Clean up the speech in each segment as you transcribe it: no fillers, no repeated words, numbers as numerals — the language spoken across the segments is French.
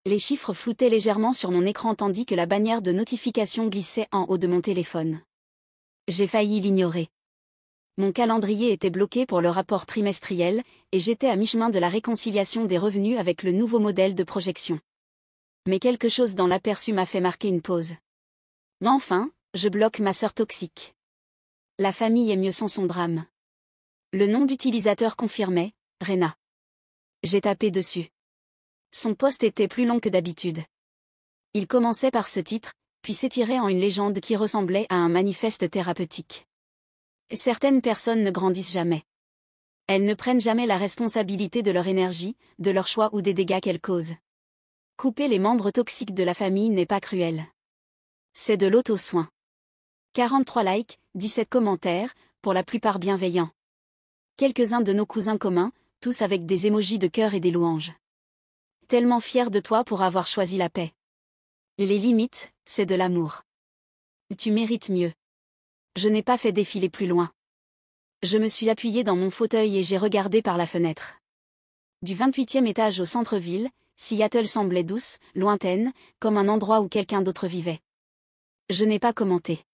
Les chiffres floutaient légèrement sur mon écran tandis que la bannière de notification glissait en haut de mon téléphone. J'ai failli l'ignorer. Mon calendrier était bloqué pour le rapport trimestriel, et j'étais à mi-chemin de la réconciliation des revenus avec le nouveau modèle de projection. Mais quelque chose dans l'aperçu m'a fait marquer une pause. Mais enfin, je bloque ma sœur toxique. La famille est mieux sans son drame. Le nom d'utilisateur confirmait, Rena. J'ai tapé dessus. Son post était plus long que d'habitude. Il commençait par ce titre, puis s'étirait en une légende qui ressemblait à un manifeste thérapeutique. Certaines personnes ne grandissent jamais. Elles ne prennent jamais la responsabilité de leur énergie, de leurs choix ou des dégâts qu'elles causent. Couper les membres toxiques de la famille n'est pas cruel. C'est de l'auto-soin. 43 likes, 17 commentaires, pour la plupart bienveillants. Quelques-uns de nos cousins communs, tous avec des émojis de cœur et des louanges. Tellement fier de toi pour avoir choisi la paix. Les limites, c'est de l'amour. Tu mérites mieux. Je n'ai pas fait défiler plus loin. Je me suis appuyé dans mon fauteuil et j'ai regardé par la fenêtre. Du 28e étage au centre-ville, Seattle semblait douce, lointaine, comme un endroit où quelqu'un d'autre vivait. Je n'ai pas commenté.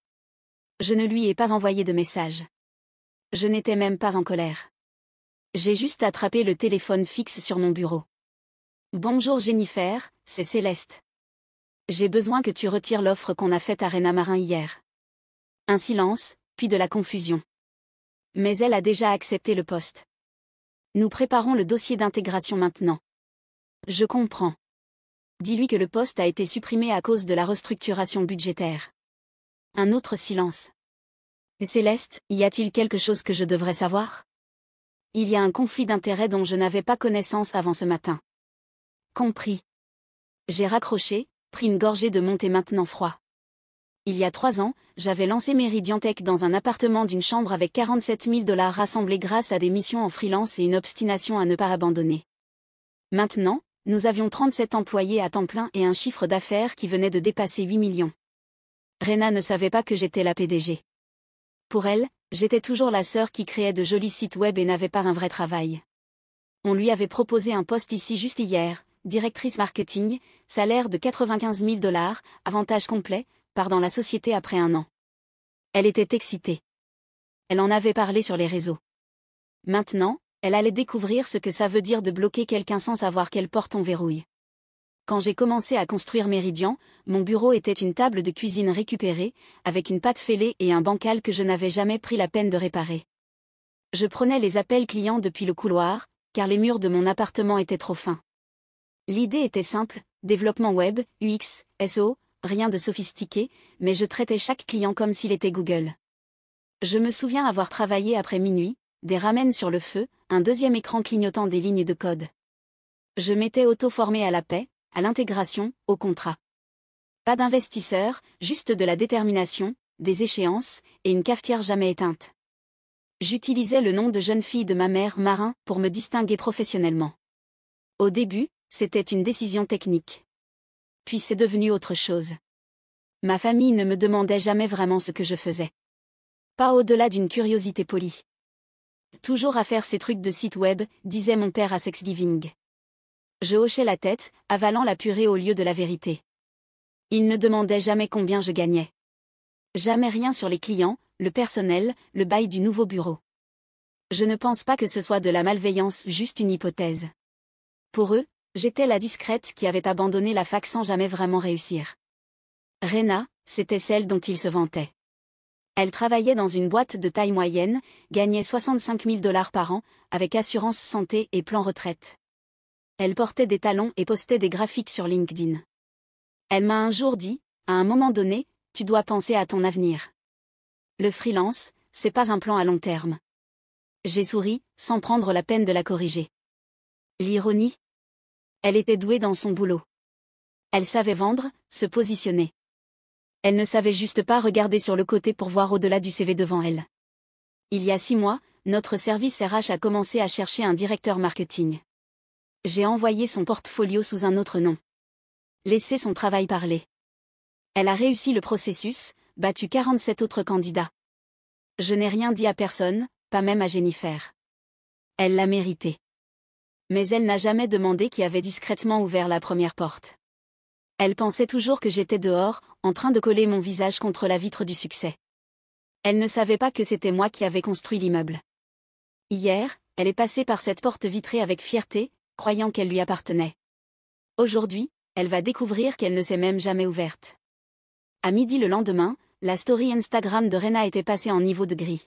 Je ne lui ai pas envoyé de message. Je n'étais même pas en colère. J'ai juste attrapé le téléphone fixe sur mon bureau. Bonjour Jennifer, c'est Céleste. J'ai besoin que tu retires l'offre qu'on a faite à Rena Marin hier. Un silence, puis de la confusion. Mais elle a déjà accepté le poste. Nous préparons le dossier d'intégration maintenant. Je comprends. Dis-lui que le poste a été supprimé à cause de la restructuration budgétaire. Un autre silence. Céleste, y a-t-il quelque chose que je devrais savoir? Il y a un conflit d'intérêts dont je n'avais pas connaissance avant ce matin. Compris. J'ai raccroché, pris une gorgée de mon thé maintenant froid. Il y a 3 ans, j'avais lancé Meridian Tech dans un appartement d'une chambre avec 47 000 $ rassemblés grâce à des missions en freelance et une obstination à ne pas abandonner. Maintenant, nous avions 37 employés à temps plein et un chiffre d'affaires qui venait de dépasser 8 millions. Rena ne savait pas que j'étais la PDG. Pour elle, j'étais toujours la sœur qui créait de jolis sites web et n'avait pas un vrai travail. On lui avait proposé un poste ici juste hier, directrice marketing, salaire de 95 000 $, avantage complet, part dans la société après 1 an. Elle était excitée. Elle en avait parlé sur les réseaux. Maintenant, elle allait découvrir ce que ça veut dire de bloquer quelqu'un sans savoir quelle porte on verrouille. Quand j'ai commencé à construire Meridian, mon bureau était une table de cuisine récupérée, avec une pâte fêlée et un bancal que je n'avais jamais pris la peine de réparer. Je prenais les appels clients depuis le couloir, car les murs de mon appartement étaient trop fins. L'idée était simple, développement web, UX, SEO, rien de sophistiqué, mais je traitais chaque client comme s'il était Google. Je me souviens avoir travaillé après minuit, des ramen sur le feu, un deuxième écran clignotant des lignes de code. Je m'étais auto-formé à la paix, à l'intégration, au contrat. Pas d'investisseurs, juste de la détermination, des échéances, et une cafetière jamais éteinte. J'utilisais le nom de jeune fille de ma mère, Marin, pour me distinguer professionnellement. Au début, c'était une décision technique. Puis c'est devenu autre chose. Ma famille ne me demandait jamais vraiment ce que je faisais. Pas au-delà d'une curiosité polie. Toujours à faire ces trucs de site web, disait mon père à Thanksgiving. Je hochais la tête, avalant la purée au lieu de la vérité. Il ne demandait jamais combien je gagnais. Jamais rien sur les clients, le personnel, le bail du nouveau bureau. Je ne pense pas que ce soit de la malveillance, juste une hypothèse. Pour eux, j'étais la discrète qui avait abandonné la fac sans jamais vraiment réussir. Rena, c'était celle dont ils se vantaient. Elle travaillait dans une boîte de taille moyenne, gagnait 65 000 $ par an, avec assurance santé et plan retraite. Elle portait des talons et postait des graphiques sur LinkedIn. Elle m'a un jour dit, à un moment donné, tu dois penser à ton avenir. Le freelance, c'est pas un plan à long terme. J'ai souri, sans prendre la peine de la corriger. L'ironie? Elle était douée dans son boulot. Elle savait vendre, se positionner. Elle ne savait juste pas regarder sur le côté pour voir au-delà du CV devant elle. Il y a 6 mois, notre service RH a commencé à chercher un directeur marketing. J'ai envoyé son portfolio sous un autre nom. Laissé son travail parler. Elle a réussi le processus, battu 47 autres candidats. Je n'ai rien dit à personne, pas même à Jennifer. Elle l'a mérité. Mais elle n'a jamais demandé qui avait discrètement ouvert la première porte. Elle pensait toujours que j'étais dehors, en train de coller mon visage contre la vitre du succès. Elle ne savait pas que c'était moi qui avais construit l'immeuble. Hier, elle est passée par cette porte vitrée avec fierté, croyant qu'elle lui appartenait. Aujourd'hui, elle va découvrir qu'elle ne s'est même jamais ouverte. À midi le lendemain, la story Instagram de Rena était passée en niveau de gris.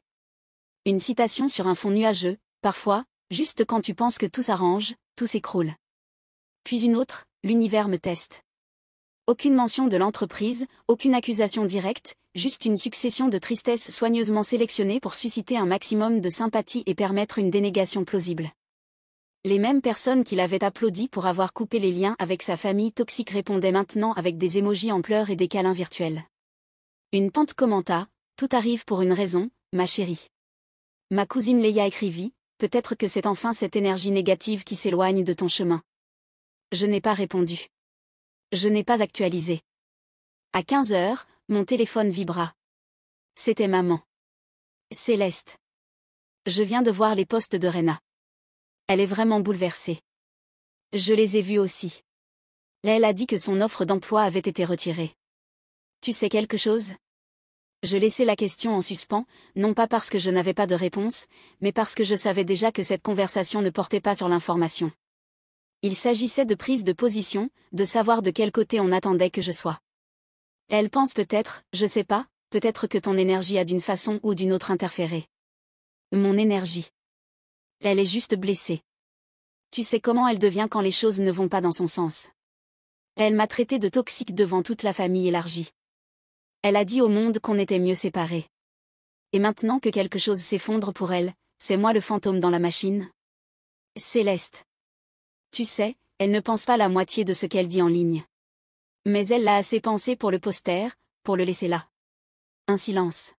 Une citation sur un fond nuageux, parfois, juste quand tu penses que tout s'arrange, tout s'écroule. Puis une autre, l'univers me teste. Aucune mention de l'entreprise, aucune accusation directe, juste une succession de tristesses soigneusement sélectionnées pour susciter un maximum de sympathie et permettre une dénégation plausible. Les mêmes personnes qui l'avaient applaudi pour avoir coupé les liens avec sa famille toxique répondaient maintenant avec des émojis en pleurs et des câlins virtuels. Une tante commenta, « Tout arrive pour une raison, ma chérie. » Ma cousine Leia écrivit, « Peut-être que c'est enfin cette énergie négative qui s'éloigne de ton chemin. » Je n'ai pas répondu. Je n'ai pas actualisé. À 15 heures, mon téléphone vibra. C'était maman. Céleste. Je viens de voir les posts de Rena. Elle est vraiment bouleversée. Je les ai vus aussi. Elle a dit que son offre d'emploi avait été retirée. Tu sais quelque chose? Je laissai la question en suspens, non pas parce que je n'avais pas de réponse, mais parce que je savais déjà que cette conversation ne portait pas sur l'information. Il s'agissait de prise de position, de savoir de quel côté on attendait que je sois. Elle pense peut-être, je sais pas, peut-être que ton énergie a d'une façon ou d'une autre interféré. Mon énergie. Elle est juste blessée. Tu sais comment elle devient quand les choses ne vont pas dans son sens. Elle m'a traité de toxique devant toute la famille élargie. Elle a dit au monde qu'on était mieux séparés. Et maintenant que quelque chose s'effondre pour elle, c'est moi le fantôme dans la machine. Céleste. Tu sais, elle ne pense pas la moitié de ce qu'elle dit en ligne. Mais elle l'a assez pensé pour le poster, pour le laisser là. Un silence.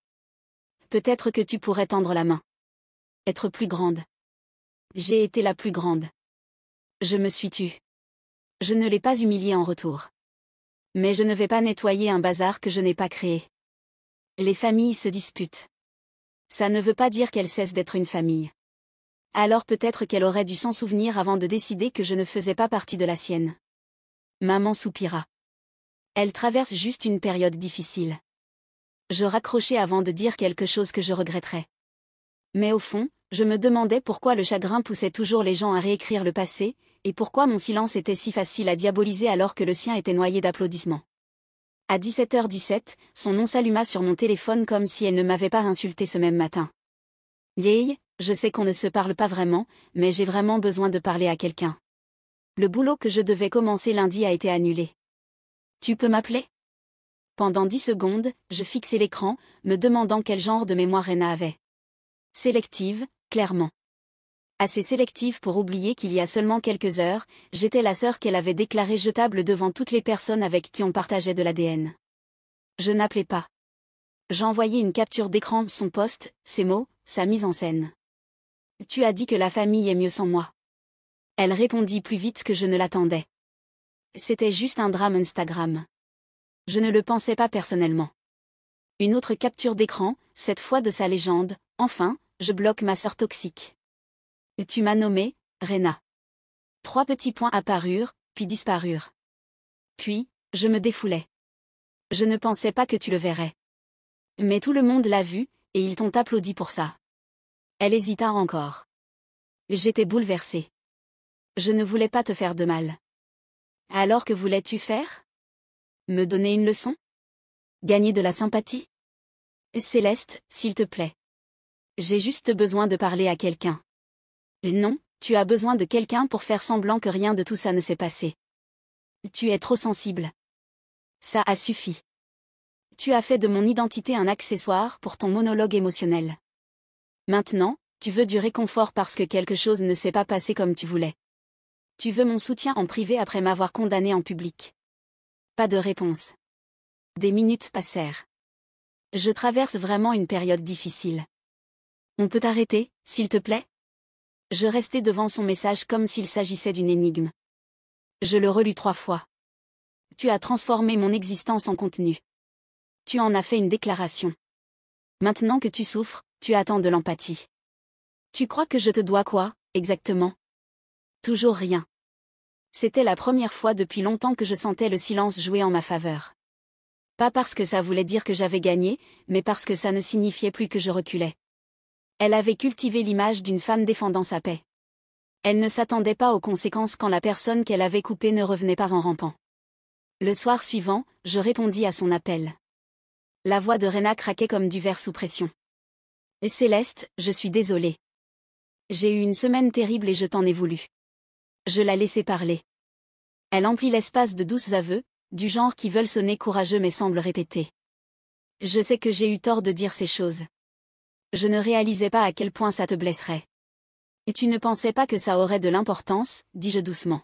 Peut-être que tu pourrais tendre la main. Être plus grande. J'ai été la plus grande. Je me suis tue. Je ne l'ai pas humiliée en retour. Mais je ne vais pas nettoyer un bazar que je n'ai pas créé. Les familles se disputent. Ça ne veut pas dire qu'elle cesse d'être une famille. Alors peut-être qu'elle aurait dû s'en souvenir avant de décider que je ne faisais pas partie de la sienne. Maman soupira. Elle traverse juste une période difficile. Je raccrochai avant de dire quelque chose que je regretterais. Mais au fond, je me demandais pourquoi le chagrin poussait toujours les gens à réécrire le passé, et pourquoi mon silence était si facile à diaboliser alors que le sien était noyé d'applaudissements. À 17h17, son nom s'alluma sur mon téléphone comme si elle ne m'avait pas insulté ce même matin. Yay, je sais qu'on ne se parle pas vraiment, mais j'ai vraiment besoin de parler à quelqu'un. Le boulot que je devais commencer lundi a été annulé. Tu peux m'appeler? Pendant 10 secondes, je fixai l'écran, me demandant quel genre de mémoire Rena avait. Sélective, clairement. Assez sélective pour oublier qu'il y a seulement quelques heures, j'étais la sœur qu'elle avait déclarée jetable devant toutes les personnes avec qui on partageait de l'ADN. Je n'appelais pas. J'envoyais une capture d'écran de son post, ses mots, sa mise en scène. Tu as dit que la famille est mieux sans moi. Elle répondit plus vite que je ne l'attendais. C'était juste un drame Instagram. Je ne le pensais pas personnellement. Une autre capture d'écran, cette fois de sa légende, enfin, je bloque ma sœur toxique. Tu m'as nommé, Rena. 3 petits points apparurent, puis disparurent. Puis, je me défoulais. Je ne pensais pas que tu le verrais. Mais tout le monde l'a vu, et ils t'ont applaudi pour ça. Elle hésita encore. J'étais bouleversée. Je ne voulais pas te faire de mal. Alors que voulais-tu faire? Me donner une leçon? Gagner de la sympathie? Céleste, s'il te plaît. J'ai juste besoin de parler à quelqu'un. Non, tu as besoin de quelqu'un pour faire semblant que rien de tout ça ne s'est passé. Tu es trop sensible. Ça a suffi. Tu as fait de mon identité un accessoire pour ton monologue émotionnel. Maintenant, tu veux du réconfort parce que quelque chose ne s'est pas passé comme tu voulais. Tu veux mon soutien en privé après m'avoir condamné en public. Pas de réponse. Des minutes passèrent. Je traverse vraiment une période difficile. On peut arrêter, s'il te plaît? Je restai devant son message comme s'il s'agissait d'une énigme. Je le relus 3 fois. Tu as transformé mon existence en contenu. Tu en as fait une déclaration. Maintenant que tu souffres, tu attends de l'empathie. Tu crois que je te dois quoi, exactement? Toujours rien. C'était la première fois depuis longtemps que je sentais le silence jouer en ma faveur. Pas parce que ça voulait dire que j'avais gagné, mais parce que ça ne signifiait plus que je reculais. Elle avait cultivé l'image d'une femme défendant sa paix. Elle ne s'attendait pas aux conséquences quand la personne qu'elle avait coupée ne revenait pas en rampant. Le soir suivant, je répondis à son appel. La voix de Rena craquait comme du verre sous pression. « Céleste, je suis désolée. J'ai eu une semaine terrible et je t'en ai voulu. » Je la laissai parler. Elle emplit l'espace de douces aveux, du genre qui veulent sonner courageux mais semblent répéter. Je sais que j'ai eu tort de dire ces choses. Je ne réalisais pas à quel point ça te blesserait. Et tu ne pensais pas que ça aurait de l'importance, dis-je doucement.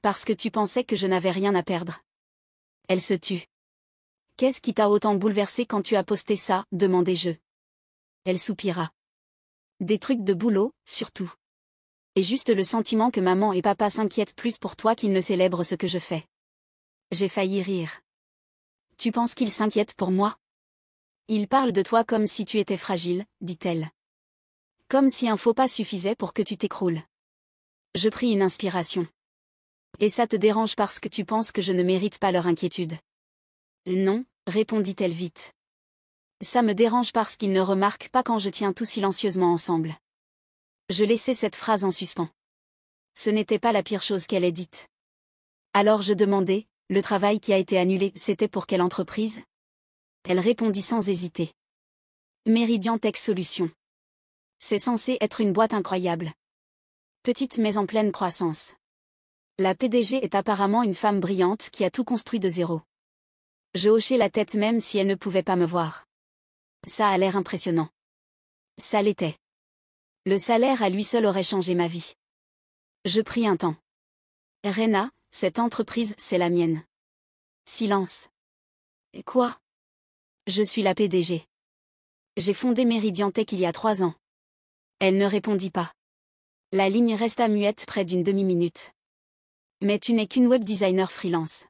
Parce que tu pensais que je n'avais rien à perdre. Elle se tut. Qu'est-ce qui t'a autant bouleversé quand tu as posté ça, demandai-je. Elle soupira. Des trucs de boulot, surtout. Et juste le sentiment que maman et papa s'inquiètent plus pour toi qu'ils ne célèbrent ce que je fais. J'ai failli rire. Tu penses qu'ils s'inquiètent pour moi? Ils parlent de toi comme si tu étais fragile, dit-elle. Comme si un faux pas suffisait pour que tu t'écroules. Je pris une inspiration. Et ça te dérange parce que tu penses que je ne mérite pas leur inquiétude? Non, répondit-elle vite. Ça me dérange parce qu'ils ne remarquent pas quand je tiens tout silencieusement ensemble. Je laissai cette phrase en suspens. Ce n'était pas la pire chose qu'elle ait dite. Alors je demandai, le travail qui a été annulé, c'était pour quelle entreprise? Elle répondit sans hésiter. Meridian Tech Solutions. C'est censé être une boîte incroyable. Petite mais en pleine croissance. La PDG est apparemment une femme brillante qui a tout construit de zéro. Je hochai la tête même si elle ne pouvait pas me voir. Ça a l'air impressionnant. Ça l'était. Le salaire à lui seul aurait changé ma vie. Je pris un temps. Rena, cette entreprise, c'est la mienne. Silence. Et quoi? Je suis la PDG. J'ai fondé Meridian Tech il y a 3 ans. Elle ne répondit pas. La ligne resta muette près d'une demi-minute. Mais tu n'es qu'une web designer freelance.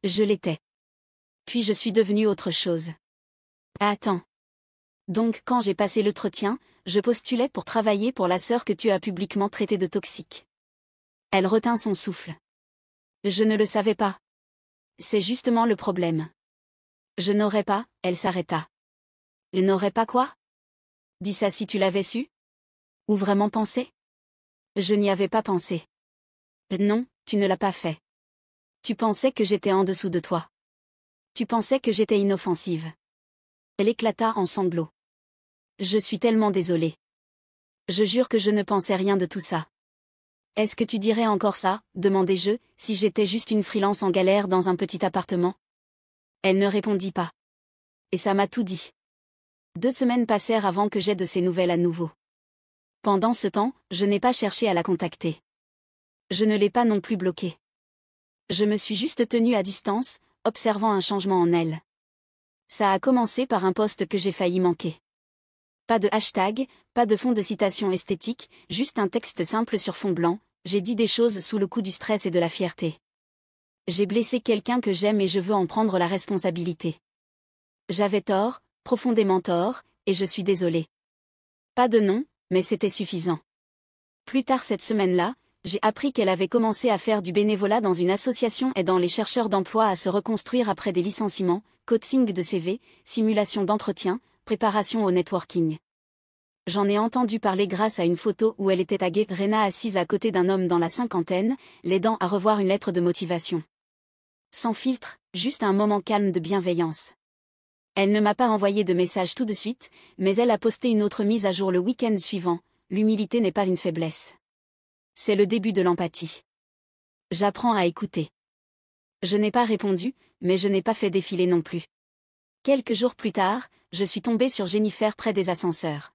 Je l'étais. Puis je suis devenue autre chose. Attends. Donc quand j'ai passé l'entretien, je postulais pour travailler pour la sœur que tu as publiquement traitée de toxique. Elle retint son souffle. Je ne le savais pas. C'est justement le problème. Je n'aurais pas, elle s'arrêta. Elle n'aurait pas quoi? Dis ça si tu l'avais su? Ou vraiment pensé? Je n'y avais pas pensé. Non, tu ne l'as pas fait. Tu pensais que j'étais en dessous de toi. Tu pensais que j'étais inoffensive. Elle éclata en sanglots. Je suis tellement désolée. Je jure que je ne pensais rien de tout ça. Est-ce que tu dirais encore ça, demandai-je, si j'étais juste une freelance en galère dans un petit appartement? Elle ne répondit pas. Et ça m'a tout dit. 2 semaines passèrent avant que j'aie de ses nouvelles à nouveau. Pendant ce temps, je n'ai pas cherché à la contacter. Je ne l'ai pas non plus bloquée. Je me suis juste tenue à distance, observant un changement en elle. Ça a commencé par un post que j'ai failli manquer. Pas de hashtag, pas de fond de citation esthétique, juste un texte simple sur fond blanc, j'ai dit des choses sous le coup du stress et de la fierté. J'ai blessé quelqu'un que j'aime et je veux en prendre la responsabilité. J'avais tort, profondément tort, et je suis désolée. Pas de nom, mais c'était suffisant. Plus tard cette semaine-là, j'ai appris qu'elle avait commencé à faire du bénévolat dans une association aidant les chercheurs d'emploi à se reconstruire après des licenciements, coaching de CV, simulation d'entretien, préparation au networking. J'en ai entendu parler grâce à une photo où elle était taguée Rena assise à côté d'un homme dans la cinquantaine, l'aidant à revoir une lettre de motivation. Sans filtre, juste un moment calme de bienveillance. Elle ne m'a pas envoyé de message tout de suite, mais elle a posté une autre mise à jour le week-end suivant. L'humilité n'est pas une faiblesse. C'est le début de l'empathie. J'apprends à écouter. Je n'ai pas répondu, mais je n'ai pas fait défiler non plus. Quelques jours plus tard, je suis tombée sur Jennifer près des ascenseurs.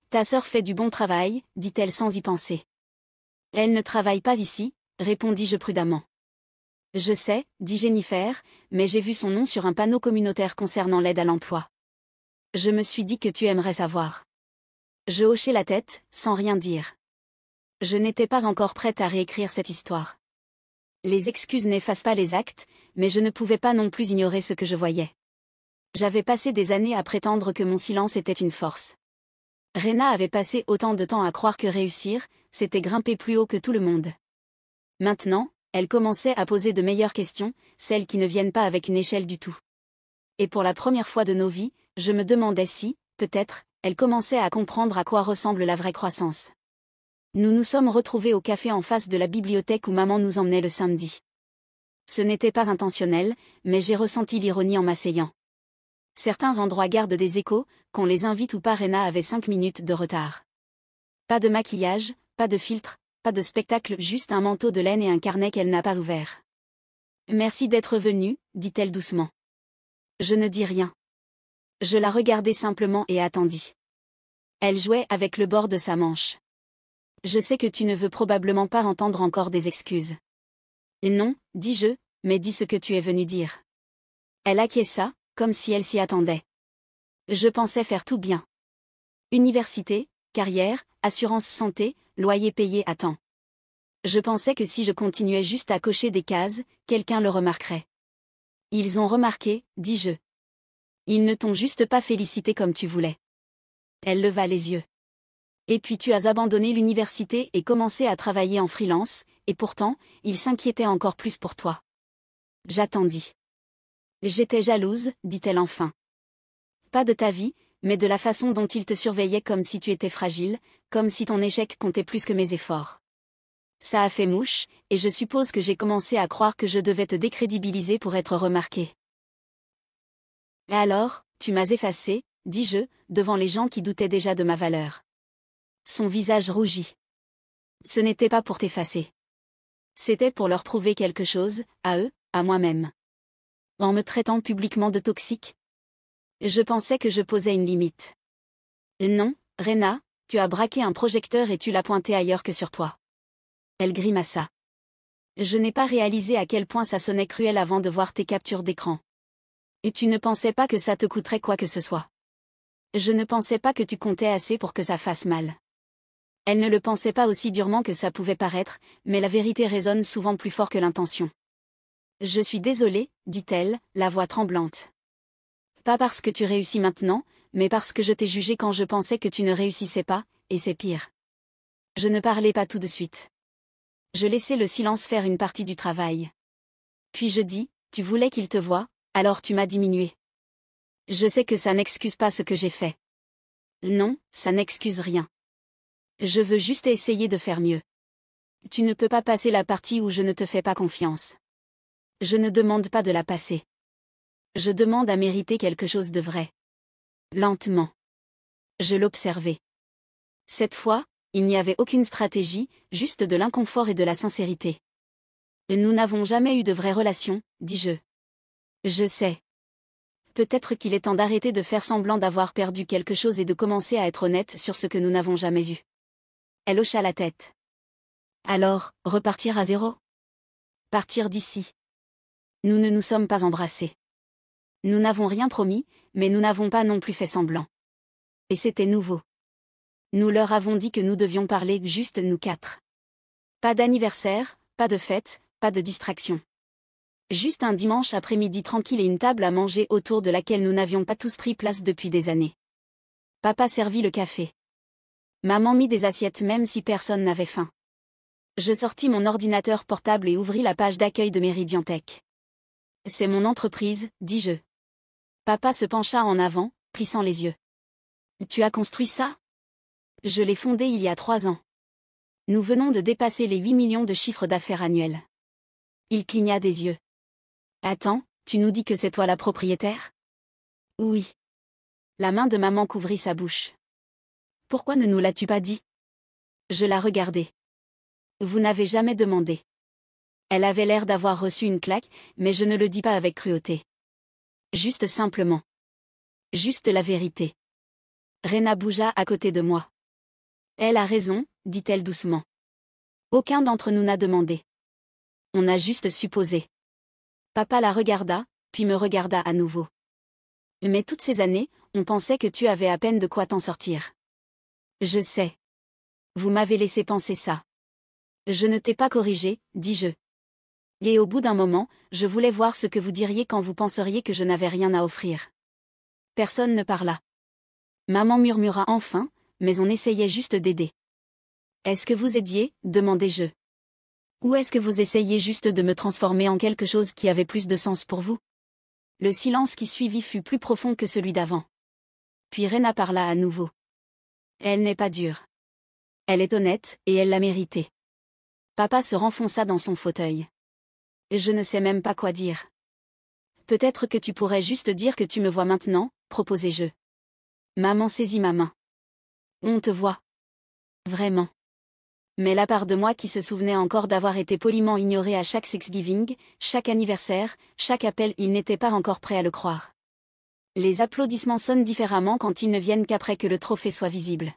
Ta sœur fait du bon travail, dit-elle sans y penser. Elle ne travaille pas ici, répondis-je prudemment. Je sais, dit Jennifer, mais j'ai vu son nom sur un panneau communautaire concernant l'aide à l'emploi. Je me suis dit que tu aimerais savoir. Je hochai la tête, sans rien dire. Je n'étais pas encore prête à réécrire cette histoire. Les excuses n'effacent pas les actes, mais je ne pouvais pas non plus ignorer ce que je voyais. J'avais passé des années à prétendre que mon silence était une force. Rena avait passé autant de temps à croire que réussir, c'était grimper plus haut que tout le monde. Maintenant, elle commençait à poser de meilleures questions, celles qui ne viennent pas avec une échelle du tout. Et pour la première fois de nos vies, je me demandais si, peut-être, elle commençait à comprendre à quoi ressemble la vraie croissance. Nous nous sommes retrouvés au café en face de la bibliothèque où maman nous emmenait le samedi. Ce n'était pas intentionnel, mais j'ai ressenti l'ironie en m'asseyant. Certains endroits gardent des échos, qu'on les invite ou pas. Rena avait 5 minutes de retard. Pas de maquillage, pas de filtre, pas de spectacle, juste un manteau de laine et un carnet qu'elle n'a pas ouvert. Merci d'être venue, dit-elle doucement. Je ne dis rien. Je la regardai simplement et attendis. Elle jouait avec le bord de sa manche. Je sais que tu ne veux probablement pas entendre encore des excuses. Non, dis-je, mais dis ce que tu es venu dire. Elle acquiesça, comme si elle s'y attendait. Je pensais faire tout bien. Université, carrière, assurance santé, loyer payé à temps. Je pensais que si je continuais juste à cocher des cases, quelqu'un le remarquerait. Ils ont remarqué, dis-je. Ils ne t'ont juste pas félicité comme tu voulais. Elle leva les yeux. Et puis tu as abandonné l'université et commencé à travailler en freelance, et pourtant, ils s'inquiétaient encore plus pour toi. J'attendis. J'étais jalouse, dit-elle enfin. Pas de ta vie, mais de la façon dont ils te surveillaient comme si tu étais fragile, comme si ton échec comptait plus que mes efforts. Ça a fait mouche, et je suppose que j'ai commencé à croire que je devais te décrédibiliser pour être remarquée. Et alors, tu m'as effacé, dis-je, devant les gens qui doutaient déjà de ma valeur. Son visage rougit. Ce n'était pas pour t'effacer. C'était pour leur prouver quelque chose, à eux, à moi-même. En me traitant publiquement de toxique. Je pensais que je posais une limite. Non, Rena, tu as braqué un projecteur et tu l'as pointé ailleurs que sur toi. Elle grimaça. Je n'ai pas réalisé à quel point ça sonnait cruel avant de voir tes captures d'écran. Et tu ne pensais pas que ça te coûterait quoi que ce soit. Je ne pensais pas que tu comptais assez pour que ça fasse mal. Elle ne le pensait pas aussi durement que ça pouvait paraître, mais la vérité résonne souvent plus fort que l'intention. Je suis désolée, dit-elle, la voix tremblante. Pas parce que tu réussis maintenant, mais parce que je t'ai jugé quand je pensais que tu ne réussissais pas, et c'est pire. Je ne parlais pas tout de suite. Je laissais le silence faire une partie du travail. Puis je dis, tu voulais qu'il te voie, alors tu m'as diminué. Je sais que ça n'excuse pas ce que j'ai fait. Non, ça n'excuse rien. Je veux juste essayer de faire mieux. Tu ne peux pas passer la partie où je ne te fais pas confiance. Je ne demande pas de la passer. Je demande à mériter quelque chose de vrai. Lentement. Je l'observais. Cette fois, il n'y avait aucune stratégie, juste de l'inconfort et de la sincérité. Nous n'avons jamais eu de vraie relation, dis-je. Je sais. Peut-être qu'il est temps d'arrêter de faire semblant d'avoir perdu quelque chose et de commencer à être honnête sur ce que nous n'avons jamais eu. Elle hocha la tête. Alors, repartir à zéro? Partir d'ici. Nous ne nous sommes pas embrassés. Nous n'avons rien promis, mais nous n'avons pas non plus fait semblant. Et c'était nouveau. Nous leur avons dit que nous devions parler juste nous quatre. Pas d'anniversaire, pas de fête, pas de distraction. Juste un dimanche après-midi tranquille et une table à manger autour de laquelle nous n'avions pas tous pris place depuis des années. Papa servit le café. Maman mit des assiettes même si personne n'avait faim. Je sortis mon ordinateur portable et ouvris la page d'accueil de Meridian Tech. C'est mon entreprise, dis-je. Papa se pencha en avant, plissant les yeux. Tu as construit ça? Je l'ai fondé il y a 3 ans. Nous venons de dépasser les 8 millions de chiffres d'affaires annuels. Il cligna des yeux. Attends, tu nous dis que c'est toi la propriétaire? Oui. La main de maman couvrit sa bouche. Pourquoi ne nous l'as-tu pas dit? Je la regardai. Vous n'avez jamais demandé. Elle avait l'air d'avoir reçu une claque, mais je ne le dis pas avec cruauté. Juste simplement. Juste la vérité. Rena bougea à côté de moi. Elle a raison, dit-elle doucement. Aucun d'entre nous n'a demandé. On a juste supposé. Papa la regarda, puis me regarda à nouveau. Mais toutes ces années, on pensait que tu avais à peine de quoi t'en sortir. Je sais. Vous m'avez laissé penser ça. Je ne t'ai pas corrigé, dis-je. Et au bout d'un moment, je voulais voir ce que vous diriez quand vous penseriez que je n'avais rien à offrir. Personne ne parla. Maman murmura enfin, mais on essayait juste d'aider. Est-ce que vous aidiez, demandai-je. Ou est-ce que vous essayiez juste de me transformer en quelque chose qui avait plus de sens pour vous? Le silence qui suivit fut plus profond que celui d'avant. Puis Rena parla à nouveau. Elle n'est pas dure. Elle est honnête, et elle l'a mérité. Papa se renfonça dans son fauteuil. Je ne sais même pas quoi dire. Peut-être que tu pourrais juste dire que tu me vois maintenant, proposai-je. Maman saisit ma main. On te voit. Vraiment. Mais la part de moi qui se souvenait encore d'avoir été poliment ignorée à chaque Thanksgiving, chaque anniversaire, chaque appel, il n'était pas encore prêt à le croire. Les applaudissements sonnent différemment quand ils ne viennent qu'après que le trophée soit visible.